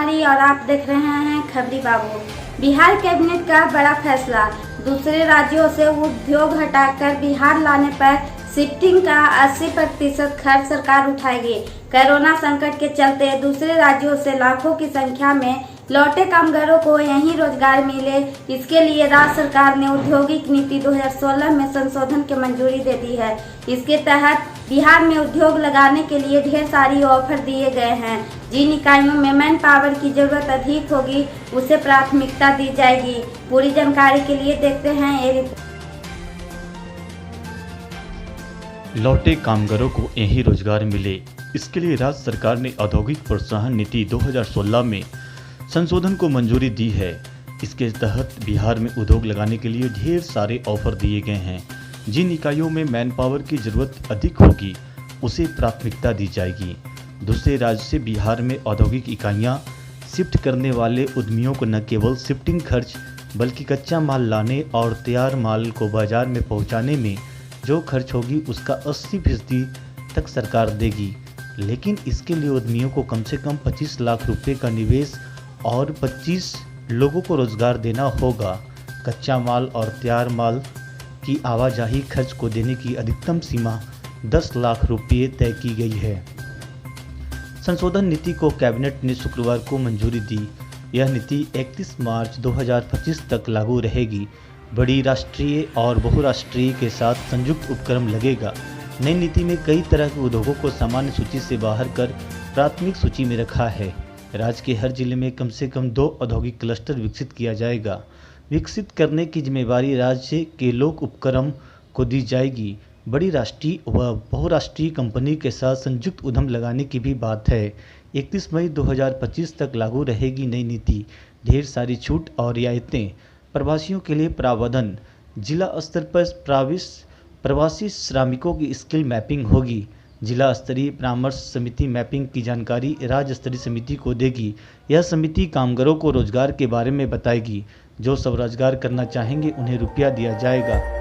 कुमारी और आप देख रहे हैं खबरी बाबू। बिहार कैबिनेट का बड़ा फैसला, दूसरे राज्यों से उद्योग हटाकर बिहार लाने पर शिफ्टिंग का 80% खर्च सरकार उठाएगी। कोरोना संकट के चलते दूसरे राज्यों से लाखों की संख्या में लौटे कामगारों को यहीं रोजगार मिले, इसके लिए राज्य सरकार ने औद्योगिक नीति 2016 में संशोधन की मंजूरी दे दी है। इसके तहत बिहार में उद्योग लगाने के लिए ढेर सारी ऑफर दिए गए हैं। जिन इकाइयों में मैन पावर की जरूरत अधिक होगी उसे प्राथमिकता दी जाएगी। पूरी जानकारी के लिए देखते हैं ये रिपोर्ट। लौटे कामगारों को यहीं रोजगार मिले, इसके लिए राज्य सरकार ने औद्योगिक प्रोत्साहन नीति 2016 में संशोधन को मंजूरी दी है। इसके तहत बिहार में उद्योग लगाने के लिए ढेर सारे ऑफर दिए गए हैं। जिन इकाइयों में मैन पावर की जरूरत अधिक होगी उसे प्राथमिकता दी जाएगी। दूसरे राज्य से बिहार में औद्योगिक इकाइयां शिफ्ट करने वाले उद्यमियों को न केवल शिफ्टिंग खर्च बल्कि कच्चा माल लाने और तैयार माल को बाजार में पहुंचाने में जो खर्च होगी उसका 80% तक सरकार देगी। लेकिन इसके लिए उद्यमियों को कम से कम 25 लाख रुपए का निवेश और 25 लोगों को रोजगार देना होगा। कच्चा माल और तैयार माल की आवाजाही खर्च को देने की अधिकतम सीमा 10 लाख रुपये तय की गई है। संशोधन नीति को कैबिनेट ने शुक्रवार को मंजूरी दी। यह नीति 31 मार्च 2025 तक लागू रहेगी। बड़ी राष्ट्रीय और बहुराष्ट्रीय के साथ संयुक्त उपक्रम लगेगा। नई नीति में कई तरह के उद्योगों को सामान्य सूची से बाहर कर प्राथमिक सूची में रखा है। राज्य के हर जिले में कम से कम 2 औद्योगिक क्लस्टर विकसित किया जाएगा। विकसित करने की जिम्मेदारी राज्य के लोक उपक्रम को दी जाएगी। बड़ी राष्ट्रीय व बहुराष्ट्रीय कंपनी के साथ संयुक्त उद्यम लगाने की भी बात है। 31 मई 2025 तक लागू रहेगी नई नीति। ढेर सारी छूट और रियायतें, प्रवासियों के लिए प्रावधान, जिला स्तर पर प्रवासी श्रमिकों की स्किल मैपिंग होगी। जिला स्तरीय परामर्श समिति मैपिंग की जानकारी राज्य स्तरीय समिति को देगी। यह समिति कामगारों को रोजगार के बारे में बताएगी। जो स्वरोजगार करना चाहेंगे उन्हें रुपया दिया जाएगा।